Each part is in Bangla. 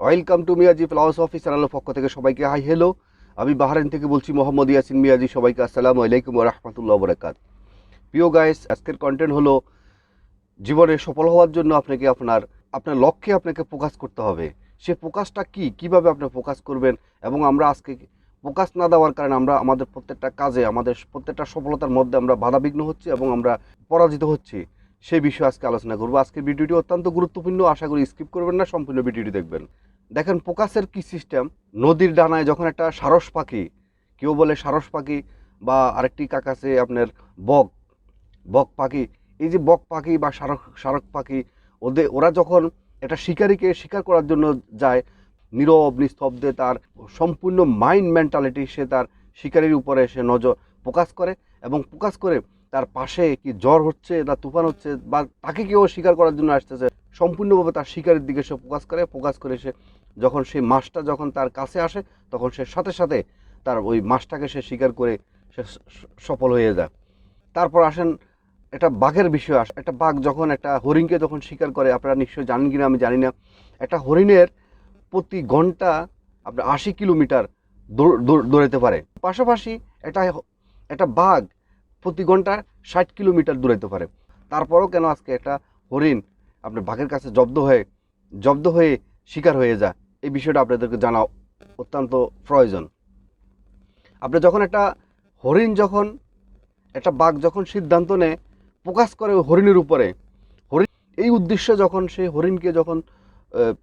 ওয়েলকাম টু মিয়াজি ফিলসফি চ্যানেলের পক্ষ থেকে সবাইকে হাই হ্যালো। আমি বাহরাইন থেকে বলছি মোহাম্মদ ইয়াসিন মিয়াজি। সবাইকে আসসালামু আলাইকুম ওয়া রাহমাতুল্লাহি ওয়া বারাকাতুহু। প্রিয় গাইস, আজকের কন্টেন্ট হলো জীবনে সফল হওয়ার জন্য আপনাকে আপনার লক্ষ্যে আপনাকে ফোকাস করতে হবে। সে ফোকাসটা কিভাবে আপনি ফোকাস করবেন, এবং আমরা আজকে ফোকাস না দেওয়ার কারণে আমরা আমাদের প্রত্যেকটা কাজে, আমাদের প্রত্যেকটা সফলতার মধ্যে আমরা বাধাবিঘ্ন হচ্ছি এবং আমরা পরাজিত হচ্ছি। সেই বিষয়ে আজকে আলোচনা করবো। আজকের ভিডিওটি অত্যন্ত গুরুত্বপূর্ণ, আশা করি স্কিপ করবেন না, সম্পূর্ণ ভিডিওটি দেখবেন। দেখেন ফোকাসের কি সিস্টেম। নদীর ডানায় যখন একটা সারস পাখি, কেউ বলে সারস পাখি বা আরেকটি কাক আছে আপনার বক বক পাখি, এই যে বক পাখি বা শারক পাখি, ওরা যখন একটা শিকারীকে শিকার করার জন্য যায়, নীরব নিস্তব্ধে তার সম্পূর্ণ মাইন্ড মেন্টালিটি সে তার শিকারীর উপরে সে নজর ফোকাস করে, এবং ফোকাস করে তার পাশে কি ঝড় হচ্ছে না তুফান হচ্ছে বা তাকে কেউ শিকার করার জন্য আসতেছে, সম্পূর্ণভাবে তার শিকারের দিকে সে ফোকাস করে সে যখন সেই মাছটা যখন তার কাছে আসে, তখন সে সাথে সাথে তার ওই মাছটাকে সে শিকার করে সে সফল হয়ে যায়। তারপর আসেন একটা বাঘের বিষয় আসে। একটা বাঘ যখন একটা হরিণকে যখন শিকার করে, আপনারা নিশ্চয়ই জানেন কিনা আমি জানি না, একটা হরিণের প্রতি ঘন্টা আপনার 80 কিলোমিটার দৌড়াতে পারে। পাশাপাশি একটা একটা বাঘ প্রতি ঘন্টা 60 কিলোমিটার দৌড়াতে পারে। তারপরও কেন আজকে একটা হরিণ আপনার বাঘের কাছে জব্দ হয়ে শিকার হয়ে যায়, এই বিষয়টা আপনাদেরকে জানা অত্যন্ত প্রয়োজন। আপনি যখন একটা বাঘ যখন সিদ্ধান্ত নেয় ফোকাস করে হরিণের উপরে, হরিণ এই উদ্দেশ্যে যখন সে হরিণকে যখন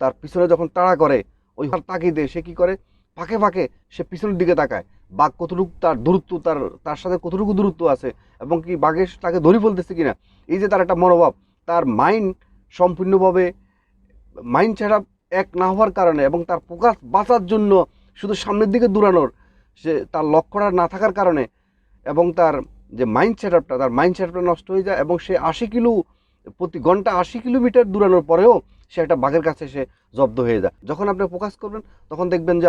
তার পিছনে যখন তাড়া করে, ওই তাকিয়ে দেয়, সে কী করে ফাঁকে ফাঁকে সে পিছনের দিকে তাকায় বাঘ কতটুকু তার দূরত্ব, তার সাথে কতটুকু দূরত্ব আছে, এবং কি বাঘের তাকে ধরে ফেলতেছে কিনা। এই যে তার একটা মনোভাব, তার মাইন্ড সম্পূর্ণভাবে মাইন্ড সেট আপ এক না হওয়ার কারণে, এবং তার ফোকাস বাঁচার জন্য শুধু সামনের দিকে দৌড়ানোর, সে তার লক্ষ্যটা না থাকার কারণে, এবং তার যে মাইন্ড সেট আপটা নষ্ট হয়ে যায়, এবং সে প্রতি ঘন্টা 80 কিলোমিটার দৌড়ানোর পরেও সে একটা বাঘের কাছে সে জব্দ হয়ে যায়। যখন আপনি ফোকাস করবেন তখন দেখবেন যে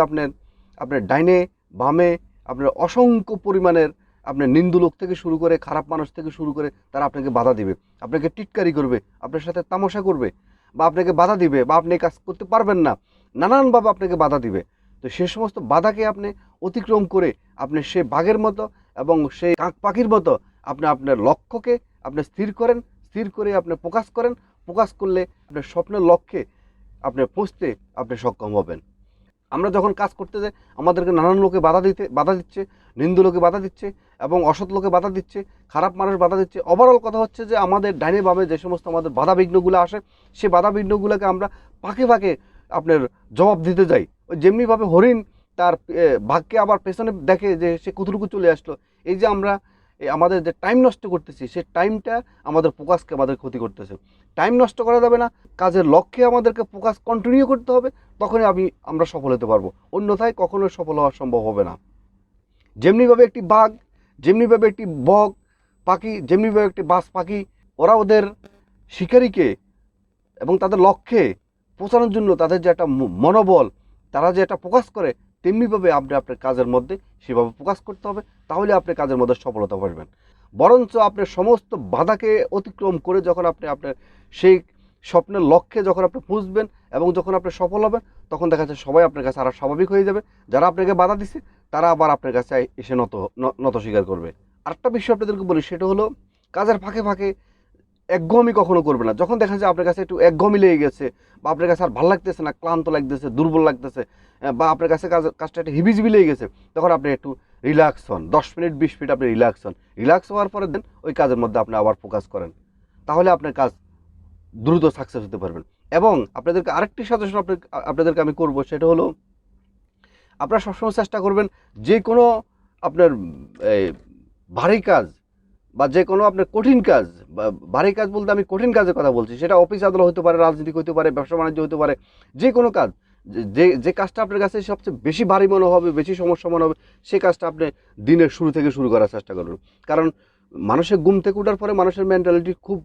আপনার ডাইনে বামে আপনার অসংখ্য পরিমাণের আপনার নিন্দু লোক থেকে শুরু করে, খারাপ মানুষ থেকে শুরু করে, তারা আপনাকে বাধা দিবে, আপনাকে টিটকারি করবে, আপনার সাথে তামাশা করবে, বা আপনাকে বাধা দিবে, বা আপনি কাজ করতে পারবেন না, নানানভাবে আপনাকে বাধা দিবে। তো সে সমস্ত বাধাকে আপনি অতিক্রম করে আপনি সে বাঘের মতো এবং সেই কাক পাখির মতো আপনি আপনার লক্ষ্যকে আপনি স্থির করে আপনি ফোকাস করলে আপনার স্বপ্নের লক্ষ্যে আপনি পৌঁছতে আপনি সক্ষম হবেন। আমরা যখন কাজ করতে যাই আমাদেরকে নানান লোকে বাধা দিচ্ছে, নিন্দু লোকে বাধা দিচ্ছে, এবং অসৎ লোকে বাধা দিচ্ছে, খারাপ মানুষ বাধা দিচ্ছে। ওভারঅল কথা হচ্ছে যে আমাদের ডাইনে বামে যে সমস্ত আমাদের বাধা বিঘ্নগুলো আসে, সে বাধা বিঘ্নগুলোকে আমরা ফাঁকে আপনার জবাব দিতে যাই। ওই যেমনিভাবে হরিণ তার ভাগকে আবার পেছনে দেখে যে সে কতটুকু চলে আসলো। এই যে আমরা আমাদের যে টাইম নষ্ট করতেছি, সে টাইমটা আমাদের ফোকাসকে আমাদের ক্ষতি করতেছে। টাইম নষ্ট করা যাবে না, কাজের লক্ষ্যে আমাদেরকে ফোকাস কন্টিনিউ করতে হবে, তখনই আমরা সফল হতে পারবো, অন্যথায় কখনোই সফল হওয়া সম্ভব হবে না। যেমনিভাবে একটি বাঘ, যেমনিভাবে একটি বক পাখি, যেমনিভাবে একটি বাজ পাখি, ওরা ওদের শিকারীকে এবং তাদের লক্ষ্যে পৌঁছানোর জন্য তাদের যে একটা মনোবল, তারা যে একটা ফোকাস করে, তেমনিভাবে আপনি আপনার কাজের মধ্যে সেভাবে ফোকাস করতে হবে, তাহলে আপনি কাজের মধ্যে সফলতা পাবেন। বরঞ্চ আপনার সমস্ত বাধাকে অতিক্রম করে যখন আপনি আপনার সেই স্বপ্নের লক্ষ্যে যখন আপনি পৌঁছবেন এবং যখন আপনি সফল হবেন, তখন দেখা যাচ্ছে সবাই আপনার কাছে আরও স্বাভাবিক হয়ে যাবে। যারা আপনাকে বাধা দিচ্ছে তারা আবার আপনার কাছে এসে নত স্বীকার করবে। আরেকটা বিষয় আপনাদেরকে বলি, সেটা হলো কাজের ফাঁকে একঘমি কখনো করবে না। যখন দেখা যায় আপনার কাছে একটু একঘমি লেগে গেছে, বা আপনার কাছে আর ভালো লাগতেছে না, ক্লান্ত লাগতেছে, দুর্বল লাগতেছে, বা আপনার কাছে কাজটা একটু হিবিজিবি লেগে গেছে, তখন আপনি একটু রিল্যাক্স হন, 10 মিনিট 20 মিনিট আপনি রিল্যাক্স হওয়ার পরে দেন ওই কাজের মধ্যে আপনি আবার ফোকাস করেন, তাহলে আপনার কাজ দ্রুত সাকসেস হতে পারবেন। এবং আপনাদেরকে আরেকটি সাজেশন আপনাদেরকে আমি করবো, সেটা হলো আপনারা সবসময় চেষ্টা করবেন যে কোনো আপনার ভারী কাজ বা যে কোনো আপনার কঠিন কাজ, বা ভারী কাজ বলতে আমি কঠিন কাজের কথা বলছি, সেটা অফিস আদালত হতে পারে, রাজনীতি হতে পারে, ব্যবসা বাণিজ্য হতে পারে, যে কোনো কাজ, যে কাজটা আপনার কাছে সবচেয়ে বেশি ভারী মনে হবে, বেশি সমস্যা মনে হবে, সেই কাজটা আপনি দিনের শুরু থেকে শুরু করার চেষ্টা করবেন। কারণ মানুষের ঘুম থেকে ওঠার পরে মানুষের মেন্টালিটি খুব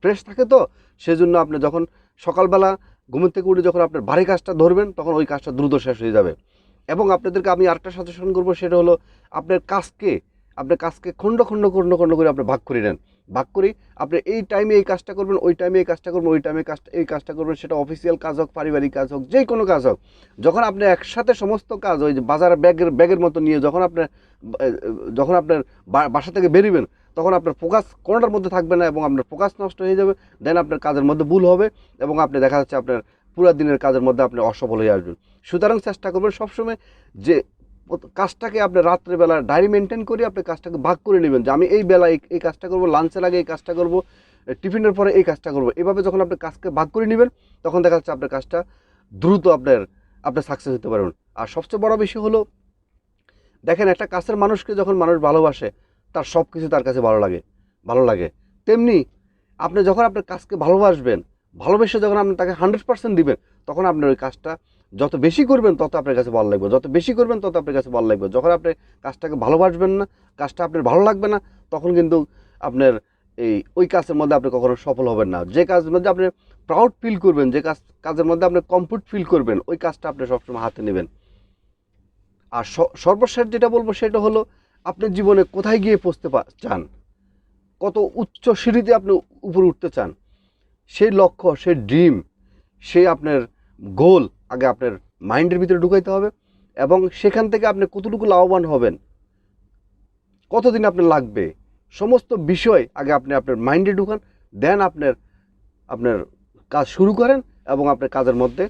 ফ্রেশ থাকে, তো সেজন্য আপনি যখন সকালবেলা ঘুম থেকে উঠে যখন আপনার ভারী কাজটা ধরবেন, তখন ওই কাজটা দ্রুত শেষ হয়ে যাবে। এবং আপনাদেরকে আমি আরেকটা সাজেশন করবো, সেটা হলো আপনার কাজকে খণ্ড করে আপনি ভাগ করে নেন। ভাগ করি, আপনি এই টাইমে এই কাজটা করবেন, ওই টাইমে এই কাজটা করবেন, ওই টাইমে এই কাজটা করবেন, সেটা অফিসিয়াল কাজ হোক, পারিবারিক কাজ হোক, যে কোনো কাজ হোক। যখন আপনি একসাথে সমস্ত কাজ ওই যে বাজারে ব্যাগের মতো নিয়ে যখন আপনার বাসা থেকে বেরোবেন, তখন আপনার ফোকাস কোনোটার মধ্যে থাকবে না এবং আপনার ফোকাস নষ্ট হয়ে যাবে। দেন আপনার কাজের মধ্যে ভুল হবে এবং আপনি দেখা যাচ্ছে আপনার পুরো দিনের কাজের মধ্যে আপনি অসফল হয়ে আসবেন। সুতরাং চেষ্টা করবেন সবসময় যে কাজটাকে আপনি রাত্রেবেলা ডায়েরি মেনটেন করে আপনি কাজটাকে ভাগ করে নেবেন, যে আমি এই বেলায় এই কাজটা করবো, লাঞ্চের আগে এই কাজটা করবো, টিফিনের পরে এই কাজটা করবো। এভাবে যখন আপনি কাজকে ভাগ করে নেবেন, তখন দেখা যাচ্ছে আপনার কাজটা দ্রুত আপনার সাকসেস হতে পারবেন। আর সবচেয়ে বড় বিষয় হলো, দেখেন একটা কাছের মানুষকে যখন মানুষ ভালোবাসে, তার সব কিছু তার কাছে ভালো লাগে। তেমনি আপনি যখন আপনার কাজকে ভালোবাসবেন, ভালোবেসে যখন আপনি তাকে 100% দিবেন, তখন আপনার ওই কাজটা যত বেশি করবেন তত আপনার কাছে ভালো লাগবে, যত বেশি করবেন তত আপনার কাছে ভালো লাগবে। যখন আপনি কাজটাকে ভালোবাসবেন না, কাজটা আপনার ভালো লাগবে না, তখন কিন্তু আপনার ওই কাজের মধ্যে আপনি কখনো সফল হবেন না। যে কাজের মধ্যে আপনি প্রাউড ফিল করবেন, যে কাজের মধ্যে আপনি কমফোর্ট ফিল করবেন, ওই কাজটা আপনি সবসময় হাতে নেবেন। আর সর্বশেষ যেটা বলবো সেটা হলো, আপনার জীবনে কোথায় গিয়ে পৌঁছতে চান, কত উচ্চ সিঁড়িতে আপনি উপরে উঠতে চান, সেই লক্ষ্য, সেই ড্রিম, সেই আপনার গোল আগে আপনার মাইন্ডের ভিতরে ঢুকাইতে হবে এবং সেখান থেকে আপনি কতটুকু লাভবান হবেন, কতদিন আপনার লাগবে, সমস্ত বিষয় আগে আপনি আপনার মাইন্ডে ঢুকান। দেন আপনার কাজ শুরু করেন এবং আপনার কাজের মধ্যে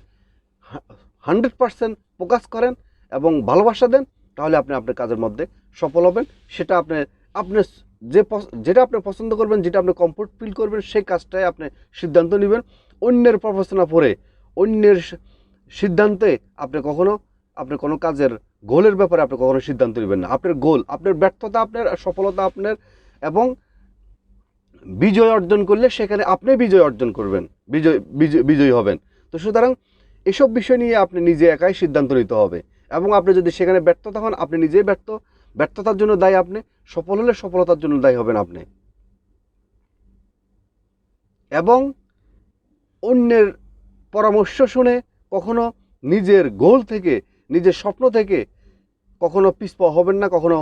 100% ফোকাস করেন এবং ভালোবাসা দেন, তাহলে আপনি আপনার কাজের মধ্যে সফল হবেন। সেটা আপনার যেটা আপনি পছন্দ করবেন, যেটা আপনি কমফোর্ট ফিল করবেন, সেই কাজটাই আপনি সিদ্ধান্ত নেবেন। অন্যের প্রফেশনাল পড়ে, অন্যের সিদ্ধান্তে আপনি কোনো কাজের গোলের ব্যাপারে আপনি কখনো সিদ্ধান্ত নেবেন না। আপনার গোল, আপনার ব্যর্থতা আপনার, সফলতা আপনার, এবং বিজয় অর্জন করলে সেখানে আপনি বিজয় অর্জন করবেন, বিজয়ী হবেন। তো সুতরাং এসব বিষয় নিয়ে আপনি নিজে একাই সিদ্ধান্ত নিতে হবে এবং আপনি যদি সেখানে ব্যর্থতা হন, আপনি নিজেই ব্যর্থতার জন্য দায়ী আপনি, সফল হলে সফলতার জন্য দায়ী হবেন আপনি। এবং অন্যের পরামর্শ শুনে কখনো নিজের গোল থেকে, নিজের স্বপ্ন থেকে কখনো পিছপা হবেন না, কখনো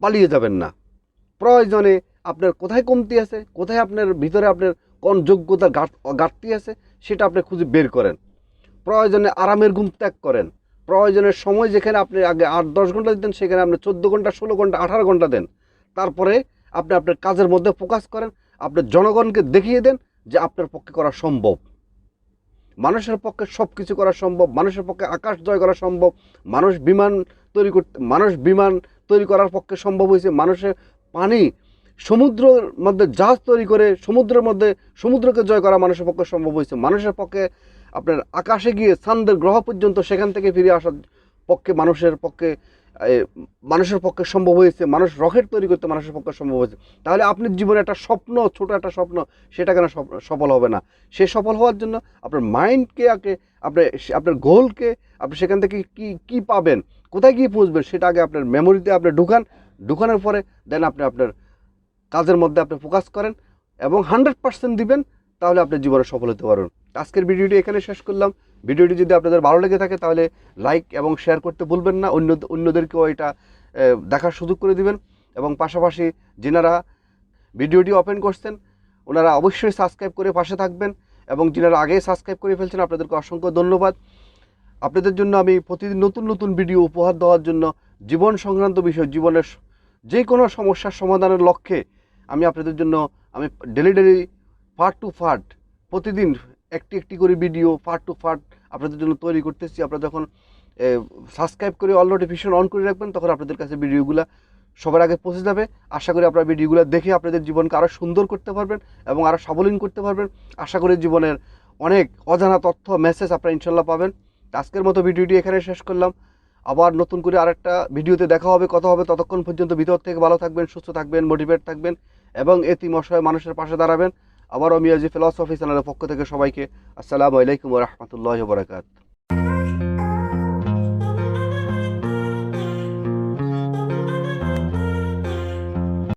পালিয়ে যাবেন না। প্রয়োজনে আপনার কোথায় কমতি আছে, কোথায় আপনার ভিতরে আপনার কোন যোগ্যতার ঘাটতি আছে, সেটা আপনি খুঁজে বের করেন। প্রয়োজনে আরামের ঘুম ত্যাগ করেন। প্রয়োজনের সময় যেখানে আপনি আগে 8-10 ঘন্টা দিতেন, সেখানে আপনি 14 ঘন্টা, 16 ঘন্টা, 18 ঘন্টা দেন। তারপরে আপনি আপনার কাজের মধ্যে ফোকাস করেন। আপনার জনগণকে দেখিয়ে দেন যে আপনার পক্ষে করা সম্ভব। মানুষের পক্ষে সব কিছু করা সম্ভব, মানুষের পক্ষে আকাশ জয় করা সম্ভব। মানুষ বিমান তৈরি করার পক্ষে সম্ভব হয়েছে। মানুষের সমুদ্রের মধ্যে জাহাজ তৈরি করে সমুদ্রকে জয় করা মানুষের পক্ষে সম্ভব হয়েছে। মানুষের পক্ষে আপনার আকাশে গিয়ে চাঁদের গ্রহ পর্যন্ত সেখান থেকে ফিরে আসার পক্ষে মানুষের পক্ষে সম্ভব হয়েছে। মানুষ রকেট তৈরি করতে মানুষের পক্ষে সম্ভব হয়েছে। তাহলে আপনার জীবনে একটা স্বপ্ন, ছোট একটা স্বপ্ন, সেটা কেন সফল হবে না? সে সফল হওয়ার জন্য আপনার মাইন্ডকে আপনার গোলকে আপনি সেখান থেকে কি পাবেন, কোথায় গিয়ে পৌঁছবেন, সেটা আগে আপনার মেমোরিতে আপনি ঢুকানোর পরে দেন আপনি আপনার কাজের মধ্যে আপনি ফোকাস করেন এবং 100% দিবেন, তাহলে আপনার জীবনে সফল হতে পারবেন। আজকের ভিডিওটি এখানে শেষ করলাম। ভিডিওটি যদি আপনাদের ভালো লেগে থাকে তাহলে লাইক এবং শেয়ার করতে ভুলবেন না। অন্যদেরকেও এটা দেখার সুযোগ করে দিবেন এবং পাশাপাশি যিনারা ভিডিওটি ওপেন করছেন ওনারা অবশ্যই সাবস্ক্রাইব করে পাশে থাকবেন এবং যিনারা আগেই সাবস্ক্রাইব করে ফেলছেন আপনাদেরকে অসংখ্য ধন্যবাদ। আপনাদের জন্য আমি প্রতিদিন নতুন ভিডিও উপহার দেওয়ার জন্য জীবন সংক্রান্ত বিষয়, জীবনের যে কোনো সমস্যার সমাধানের লক্ষ্যে আমি আপনাদের জন্য ডেলি পার্ট টু পার্ট প্রতিদিন একটি করে ভিডিও পার্ট টু পার্ট আপনাদের জন্য তৈরি করতেছি। আপনারা যখন সাবস্ক্রাইব করে অল নোটিফিকেশন অন করে রাখবেন, তখন আপনাদের কাছে ভিডিওগুলো সবার আগে পৌঁছে যাবে। আশা করি আপনারা ভিডিওগুলো দেখে আপনাদের জীবনকে আরও সুন্দর করতে পারবেন এবং আরও সাবলীন করতে পারবেন। আশা করি জীবনের অনেক অজানা তথ্য, মেসেজ আপনারা ইনশাল্লাহ পাবেন। আজকের মতো ভিডিওটি এখানে শেষ করলাম। আবার নতুন করে আরেকটা ভিডিওতে দেখা হবে, কথা হবে। ততক্ষণ পর্যন্ত ভিতর থেকে ভালো থাকবেন, সুস্থ থাকবেন, মোটিভেট থাকবেন এবং এতিম অসহায় মানুষের পাশে দাঁড়াবেন। আবারও মিয়াজি ফিলসফি চ্যানেলের পক্ষ থেকে সবাইকে আসসালামু আলাইকুম ওয়া রাহমাতুল্লাহি ওয়া বারাকাতুহু।